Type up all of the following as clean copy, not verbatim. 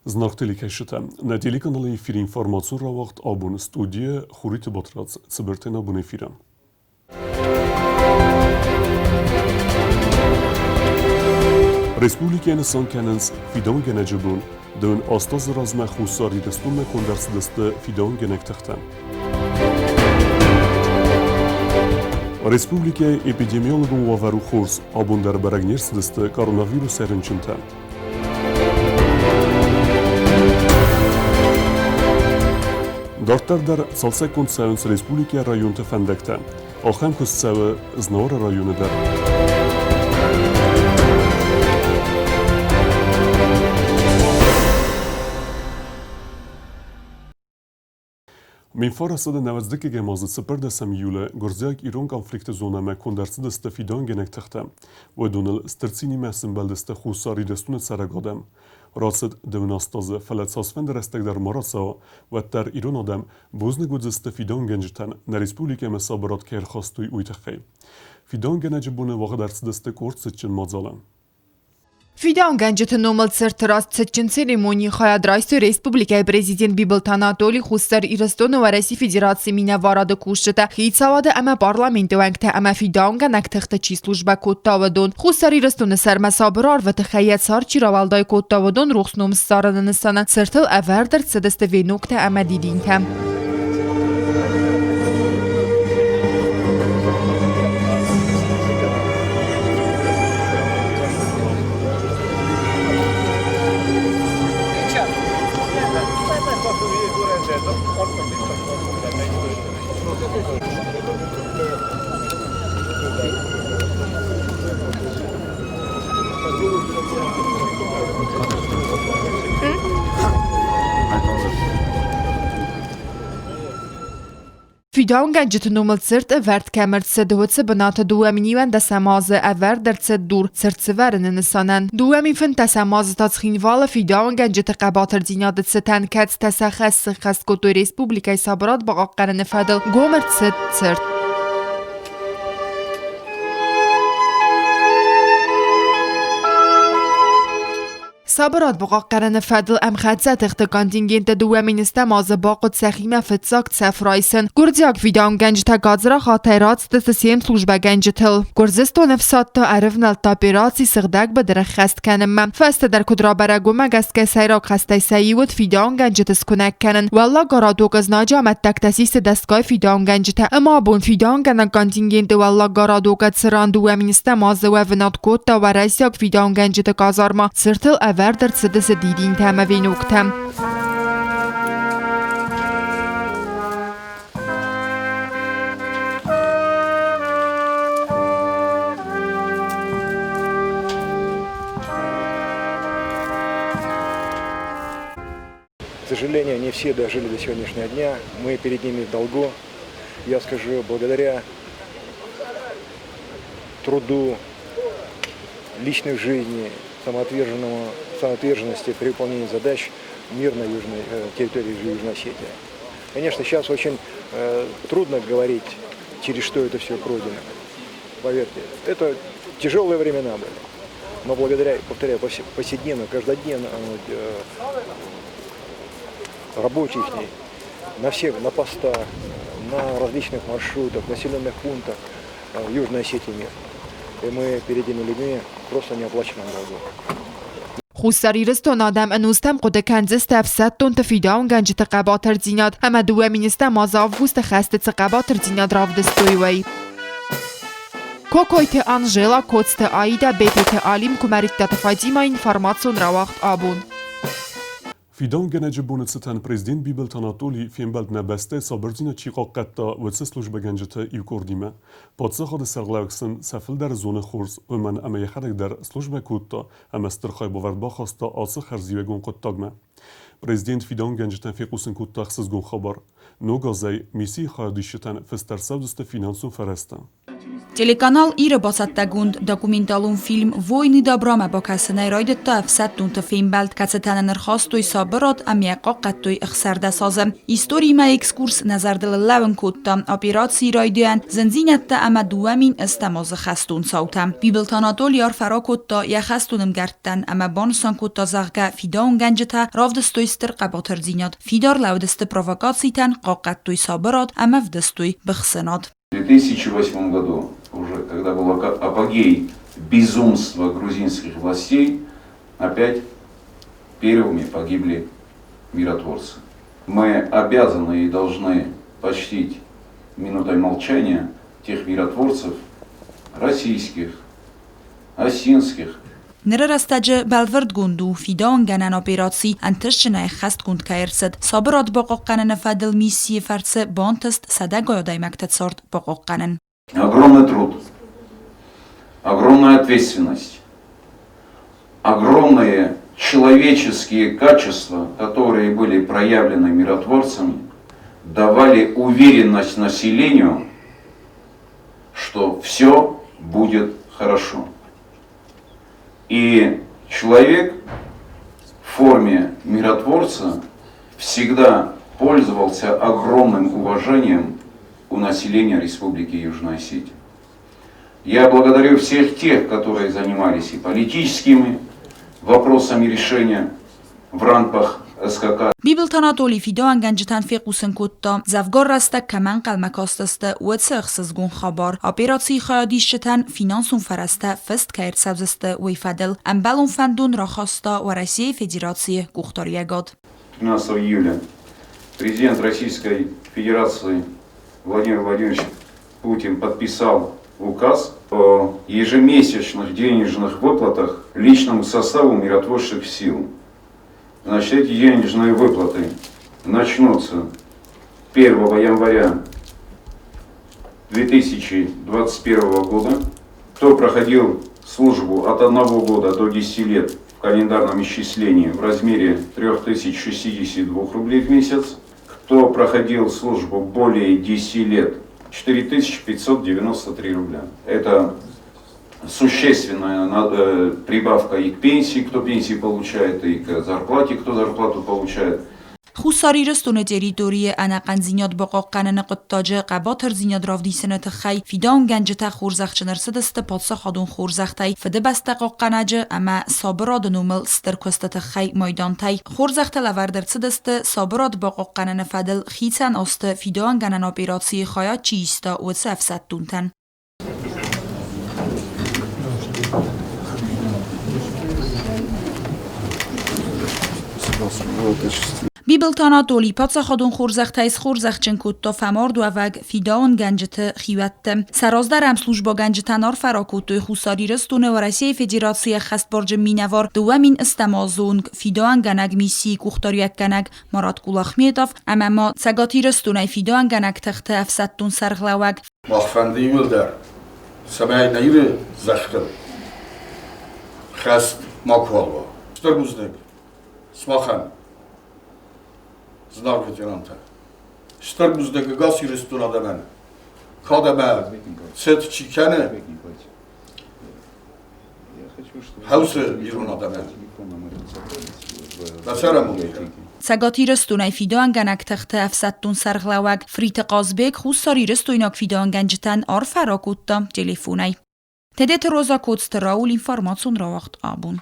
Znakhteli keşitem. Neteli kanalı fir informasyon ravakt abun stüdyo Xurit Batrats sıbırten abone firam. Respublika'nın son kanens fidan genecebun dön astaz razme xusari destun konders deste fidan genek taxtan. Respublika epidemiologun wavaru khurs abun der beragnirs deste koronavirus serinçinten. Dortar der salsekund Savns Respublika rayon tefendekten. Axem kustsawe znora rayonu der. Min farasada nevezdeki gemazı sıpır desem yule gorziak İran konflikte zoname kondersi deste fidan genek taxtem ve donal stertsini mesin beldeste xusari destune saragadem. Rasid devnastazı felet sasfen derestek der marasa ve ter İran adam bozne godzeste fidan gencten ne Respublika mesabarat ker xastuy uytaxey. Fidan genece bune vaga dersi deste kort seçin mazalem. Fidan gencetinnomel sertrast seçin seremoni xayadraysı Respublikaya prezident Bibil Anatoli Xusar İrastonu ve Resi Federatsiya mine varada kuşta xitsavada ama parlamento vengte ama fidan genek taxtaçi slujba kottavadon Xusar İrastonu sermesabrar ve txayet sarçi ravalday kottavadon ruxsnom saranın sana sertel everdert sedeste ve nokta ama didinkem. Fidan gencetinnomel sert evert kemert sedhotse benata dueminiwen desamazı evert dertse dur sertseverinin insanen. Duemin fin tesamazı tatsxinvala fidan gencete qabatır dinadet seten kets tesaxes xest koto Respublikay sabrat baqaqarını fedel gomert sert. صبرات بقى قرن فضل ام خدزة تخت کانتینگنت دوامین استماز باقت سخیمه فتساکت سفرایسن گردیاک فیدان گنج تا گازرا خاطرات دستسیم سلوجبه گنج تل گرزستو نفسات تا عرفنال تا پیراتی سغدک بدر خست کنم فست در کدرا برگو مگست که سیراک خسته سیوت فیدان گنج تسکنک کنن والا گارادوک از ناجامت تک تسیس دستگاه فیدان گنج تا اما بون فیدان گنج کانتینگنت والا گارادوک سران دوامین استماز و ونات کود تا ورسیاک فیدان گنج تا گازارما سرتل در سدس دیدین تمه و نوکتم. К сожалению, не все дожили до сегодняшнего дня. Мы перед ними в долгу. Я скажу, благодаря труду, личной жизни, самоотверженности при выполнении задач мирной территории Южной Осетии. Конечно, сейчас очень трудно говорить, через что это все пройдено. Поверьте, это тяжелые времена были. Но благодаря, повторяю, повседневно, каждодневно работе их на всех, на постах, на различных маршрутах, населенных пунктах Южной Осетии мир. И мы перед этими людьми просто не оплачиваем долгу. خساری رستون آدم انوستم قد کنزست افسد تون تفیدان گنج تقباتر زیناد اما دوامینست مازاف گوست خست تقباتر زیناد راف دستوی وی کوکویت آنجلا کوتست آیدا بیپت آلیم کمریت تفاجیما اینفارماسیون راوخت آبون Fidan genece bunetsetan prezident Bibil Anatoli fiembelt nebeste sabirzina çiqaqatta ve slujbe gencete ivkordime. Patsaxa de serglawksin sefil der zone xurs ve men eme yexerek der slujbe kutta eme stirxay boverdba xasta atsı xerziwe gon qottagme. Prezident Fidan genceten fiqusin kuttaxsız gon xabar. No gazay misi xayadişeten fester sevdiste finansun feresta. Телеканал Ира Басаттагунд документалун фильм «Войны добра» мабакасына райдетта афсаттунта фильмбалд кацетана нырхастуй сабырат амяқа қаттуй ихсарда сазы. Истории ма экскурс назардыл лавн кутта операции райдуян зензинетта ама дуамин استماز خستون ساوتم. بیبلتاناتول یار فرا کتا یا خستونم گردتن اما بانسان کتا زغگه فیداون گنجتا راودستوی ستر قباتر زیناد. فیدار لودست провокацийтен قاقتوی صابرات اما ودستوی بخسناد. В 2008 году, уже когда был апогей безумства грузинских властей, опять первыми погибли миротворцы. Мы обязаны и должны почтить минутой молчания тех миротворцев российских, осинских. Нерерастаджи балверд гунду фидаун ганан операции антешчина хаст гунд каерсед сабрат бақоққанан фадл миссии фарце бонтест садагой даймактет сорт бақоққанан. Огромный труд, огромная ответственность, огромные человеческие качества, которые были проявлены миротворцами, давали уверенность населению, что все будет хорошо. И человек в форме миротворца всегда пользовался огромным уважением у населения Республики Южная Осетия. Я благодарю всех тех, которые занимались и политическими вопросами решения в рамках СКК. بیبلتاناتولی فیداون گنجتن فیقوسن کتا زفگار رسته کمن قلمکاستسته و تسخصگون خبار اپیراسی خیادیشتن فینانسون فرسته فست کرد سبزسته و فدل امبلون فندون را خواسته و России Федерации گوختاریه گاد. 13 июля президент Российской Федерации Владимир Владимирович Путин подписал указ о ежемесячных денежных выплатах личному составу миротворческих сил. Значит, эти денежные выплаты начнутся 1 января 2021 года. Кто проходил службу от 1 года до 10 лет в календарном исчислении в размере 3062 рублей в месяц. Кто проходил службу более 10 лет, 4593 рубля. Это существенная прибавка и к пенсии, кто пенсии получает, и к зарплате, кто зарплату получает. خوساری رستون تریتوری انقن زیناد بقاقنن قطاج قباتر زیناد رافدی سنت خی فیدان گنجتا خورزخ نرسد است پادسا خادون خورزختی فده بسته قاقنج اما صابراد نومل سترکستت خی مایدانتی خورزخت لوردرسد است صابراد بقاقنن فدل خیتن است فیدان گنن اپیراسی خیات چیستا و سفسد دونتن. بیبلتاناتولی پادسا خادون خورزختایز خورزخچن کتا فمارد و وگ فیداون گنجت خیوت سرازدرم سلوجبا گنجتن آر فراکوتوی خوساری رستونه و России Федерации خست برج مینوار دوامین استمازونگ فیداون گنگ میسی کوختاریک گنگ مراد کلاخمیتاف اما ما سگاتی رستونه فیداون گنگ تخت افسدتون سرغلوگ مخفنده ایمل در سمعی نیر زخکل خست ماکوالوا سترگوزنگ سماخن Знак ветеранта. Штърбуздегі газ ресторада мен. Када мен. Сет чикане. Хаусы ирунада мен. Басарам умейрам. سگاتی رستونای فیدان گنگ تخت افسدتون سرغلوگ فریت قازبک خوستاری رستویناک فیدان گنجتن آر فراکوتا تلفونای. تدت روزا کودست راول اینفارماتسون را وقت آبون.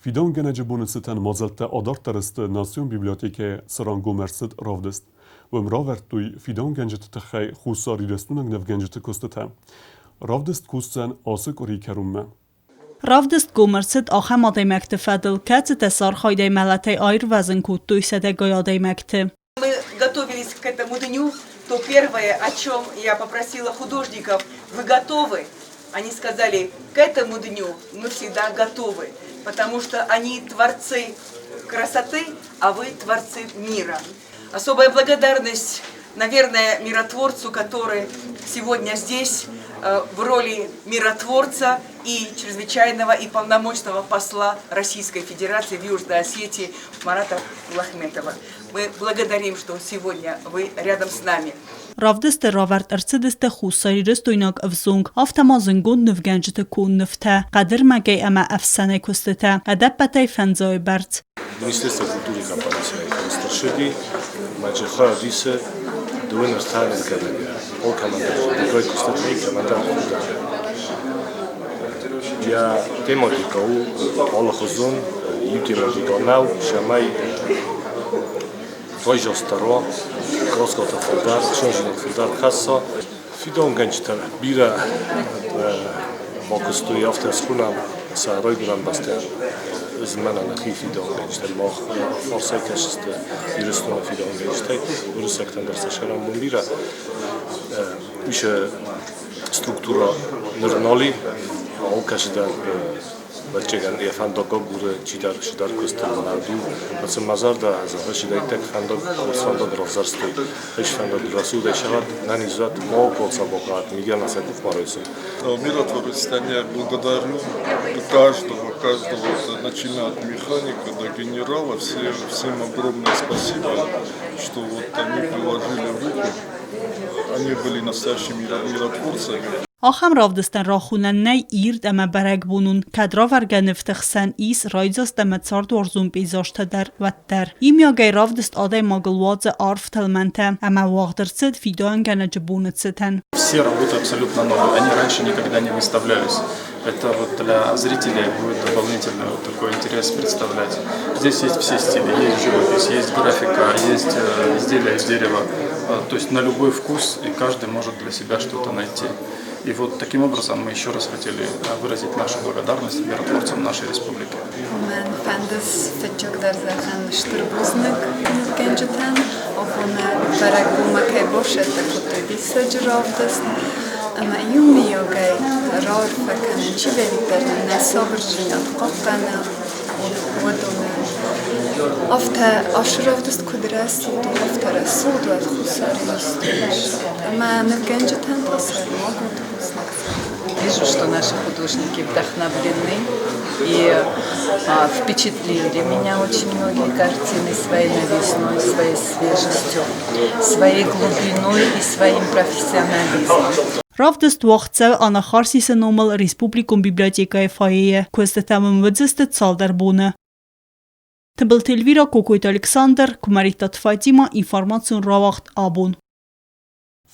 Fidan genece bonuseten mazelte adarterist Nasyon Biblioteke Sarango Mersid ravdist. و مراورتوی فیدان گنجت تخی خوصاری رستونک نف گنجت کستته. ravdist کستن آسک اوری کرومه. ravdist گومرسد آخه ماده مکتفدل کت تسار خایده ملته آیر وزن کود توی سده گیاده مکته. Мы готовились к этому дню, то первое, о чем я попросила художников, вы готовы? Они сказали, к этому дню мы всегда готовы, потому что они творцы красоты, а вы творцы мира. Особая благодарность, наверное, миротворцу, который сегодня здесь, в роли миротворца и чрезвычайного и полномочного посла Российской Федерации в Южной Осетии Марата Лахметова. Мы благодарим, что сегодня вы рядом с нами. Ravdiste ravert arcidiste xusariris doynak avzung aftamazın gun növgencite kun nöfte qadir magay ama afsane kustete adapatay fenzoy bert. Министерство культуры компании Старшеги, Маджиха, Дисе, Дуэнер Сталин, Ол командар, Дегой Кустатри, командар. Я тематикау, Ола Хозун, Ютиматиканау, Шамай, Твой Жостаро, Кроскота Фудар, Шонжинат Фудар Хасса, Фидон Ганчтар, Бира, Мокостуи Автосхуна, Саройгран Бастер. زمانا نخي في دون جنشت الماخ فرصة كشست يرسلون في دون جنشتي ورسكتن درس شرام مبيرة مش ستركتورا نرنالي أو كشدار بچگان یه فندق گوره چیدار شدار کستل منادو مثل مزار دا از هاش دایتک فندق کورس فندق رازرستی هیچ فندق رسول داشت ننیزد ما کورس باقات میگه نسکوف مارایسه. Миротворцами я благодарю каждого, начиная от механика до генерала, всем огромное спасибо, что вот они приложили руку, они были настоящими миротворцами. آخم رافدستن راخونن نی ایرد اما برگ بونون کدرا ورگنفتخسن ایس رایزاست دمت سارد ورزون بیزاشته در وطر. ایم گای رافدست آدای ماغلواز عارف تلمنته اما واغدرسد فیدان گنه جبونت ستن. Все работы абсолютно новые, они раньше никогда не выставлялись. Это вот для зрителей будет дополнительный вот такой интерес представлять. Здесь есть все стили, есть живопись, есть графика, есть изделия из дерева. То есть на любой вкус, и каждый может для себя что-то найти. И вот таким образом мы еще раз хотели выразить нашу благодарность миротворцам нашей республики. أفتى أشرف دست كدراسي دو أفتى رسول دو الخساري مستوش أما نرجع تصير ما كنت Вижу, что наши художники вдохновлены и впечатлили меня очень многие картины своей новизной, своей свежестью, своей глубиной и своим профессионализмом. Ravdest wachtse ana Kharsise nomal Respublikum Biblioteka Faye kustetamın vëdzeste calder bune. Të bëltelvira Kokojt Aleksander, Kumaritat Fatima, informacion rawacht abun.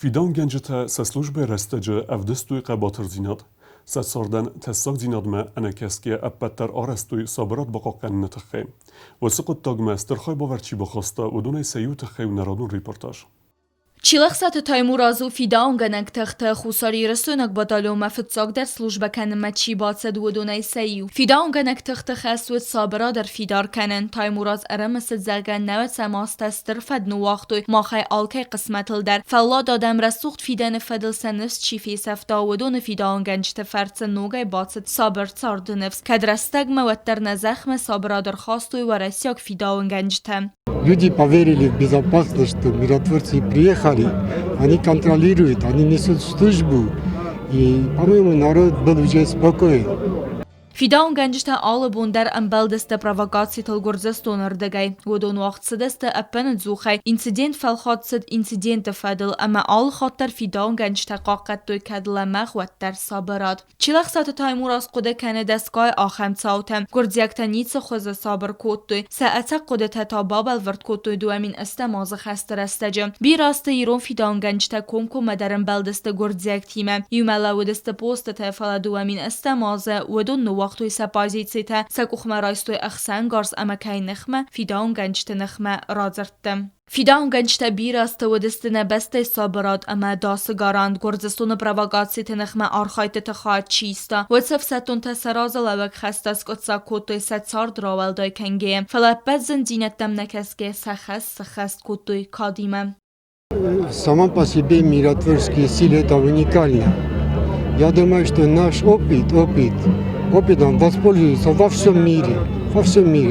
فیدان گنجته سسلوش به رستجه افدستوی قباتر زیناد سساردن تساق زیناد ما انکسکی اپتر آرستوی صابرات بقاقن نتخیم و سقط تاگمستر خواهی باورچی بخواسته و دونه سیو تخی و نرادون ریپورتاج. Чилахсата Таймуразу фидаун ганак тахта хусари растунак баталиома фитсак در служба کنن مچی باتسد و دونای سیو. فیداون ганак تخت خسوت صابرا در فیدار کنن تایموراز ارمست زلگن نوت سماست استر فد نواختوی ماخی آلکه قسمتل در فلا دادم رسوخت فیدان فدل سنفس چیفی سفتا و دون فیداون گنجت فرس نوگای باتسد صابر تارد نفس کدرستگ موتر نزخم صابرا در خواستوی و رسیاک فیداون گنجتم. Люди поверили в безопасность, что миротворцы приехали, они контролируют, они несут службу, и, по-моему, народ был уже спокоен. فیداون گنجته آل بوندر امبل دست پرووکاسی تلگرزستون اردگی و دون وقت سدست اپن زوخی انسیدنت فلخات سد انسیدنت فدل اما آل خاطر فیداون گنجته قاقت توی کدل مخوتر صابرات. چلخ سات تایموراز قده کنه دستگاه آخم ساوتم گردزیکتا نیتس خوز صابر کود توی ساعتا قده تا بابل ورد کود توی دو امین استماز خستر استجم. بی راست ایرون فیداون گنجته کنکو مدرم بل دست گردزیک تیمه یوملا و دست پوست تفل دو امین استماز و دون وقتوی سپازیتیته سکوخمه رایستوی اخسان گارز اما که نخمه فیداون گنجت نخمه رازرتم. فیداون گنجت بیراست و دست نبسته صابرات اما داس گاراند گرزستون پرووکاسیت نخمه آرخایت تخواهد چیستا و سفتون تسراز لوک خستاس کتسا کتوی ستسار دراول دای کنگیم فلپت زندینتم نکسکه سخست کتوی کادیمم. Сама по себе миротворческие силы это уникально. Я думаю, что наш опытом воспользуются во всем мире.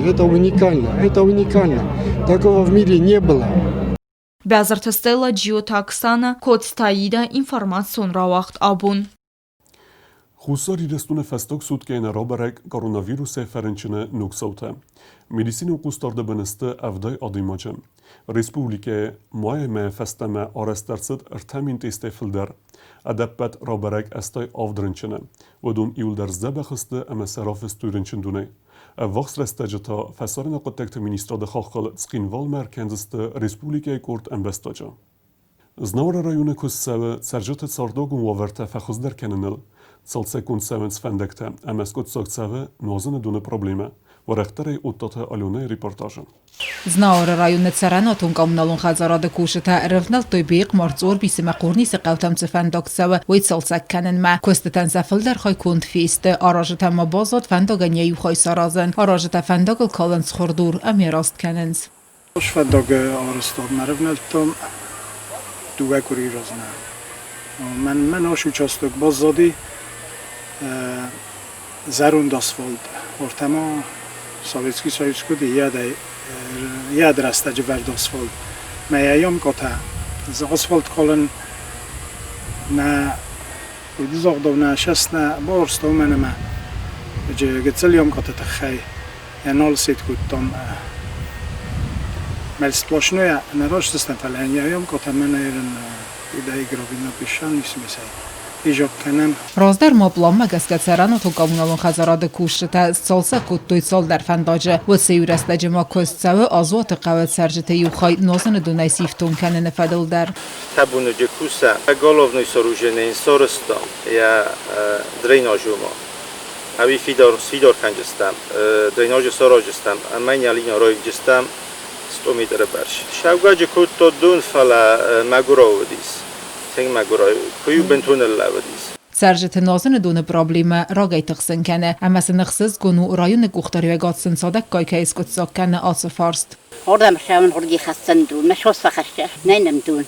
Это уникально. Такого в мире не было. Бязар тестела Джио Таксана, код стаида информацион равахт абун. Xusari destune festok sud ke rabarek koronaviruse ferençine nuksaute. Medicinu kustarda beneste evday adimacem. Respublike maye me festeme arestarsit ertemin teste filder. Adeppet rabarek estay avdrınçine. Wedun iul der zebexiste eme serafis tuyrinçindune. Vaks resteceta fesarina kotekte ministra de xalqal skinval merkenziste Respublike kurt embestaca. Znavra rajone kusseve serjete sardogun waverte fexuzder kenenil. Salsekund sevens fendekte emeskot saktseve nozene dune probleme. ورختره اوتاته آلونه ریپورتاژن. Znao rajone Ceranatun komunalun Khazarada kushta revnal toybiq martzor bisem qurni seqawtam tsfandoksawa witsalsak kanen ma kostatan zafildar khoy kund fist arajata ma bazat fandoganya yu khoy sarazan arajata fandogl kolans khurdur amirast kanens. Osh fandog arastad revnal tom duva kuri razna. من آش участок بازدادی زرون asfalt ortama Sovetski Soyuz kudi yad rasta jverd asfalt mayayam kota z asfalt kolen na udizogdovna shasna borsto menema je getseliam kota takhay enol sit kutom mel sploshnoya na roshstan falanyayam kota meneren idei grovina pishan ismisay Razdar moblam magaskatsarano to komunalun Khazarada kushta salsa kuttoy sal dar fandaje و سیورسته ما کستسو آزوات قوت سرجته یو خای نازن دونای سیفتون کنن فدل در تبون جکوسا گالوونوی سروجنین سورستا یا دریناجوما اوی فیدار کنجستم دریناج سراجستم اما یالینا روی جستم ستومی در برش شوگا جکوتو دون فلا مگوراودیس تنگ مگورای کویو بنتون لاودیس سرجت نازن دون پرابلم راگای تقسن کنه اما سنخصز گونو رایون گوختاری و گاتسن صادق کای که اسکت ساک کنه آسو فارست آردم شامن هردی خستن دون مشوس فخشته نینم دون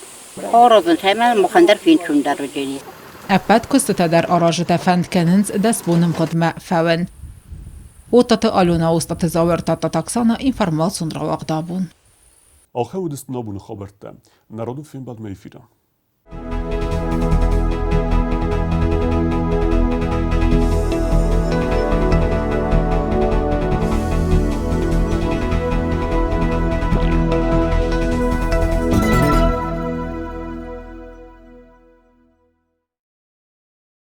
آرازن شامن مخندر فین چون در رو جنی اپد کستتا در آراجت فند کننز دست بونم خدمه فون اوتات آلونا اوستات زاور تاتا تاکسانا اینفرماسون را واقع دابون آخه و دست نابون خبرته نرادو فیلم بعد میفیرم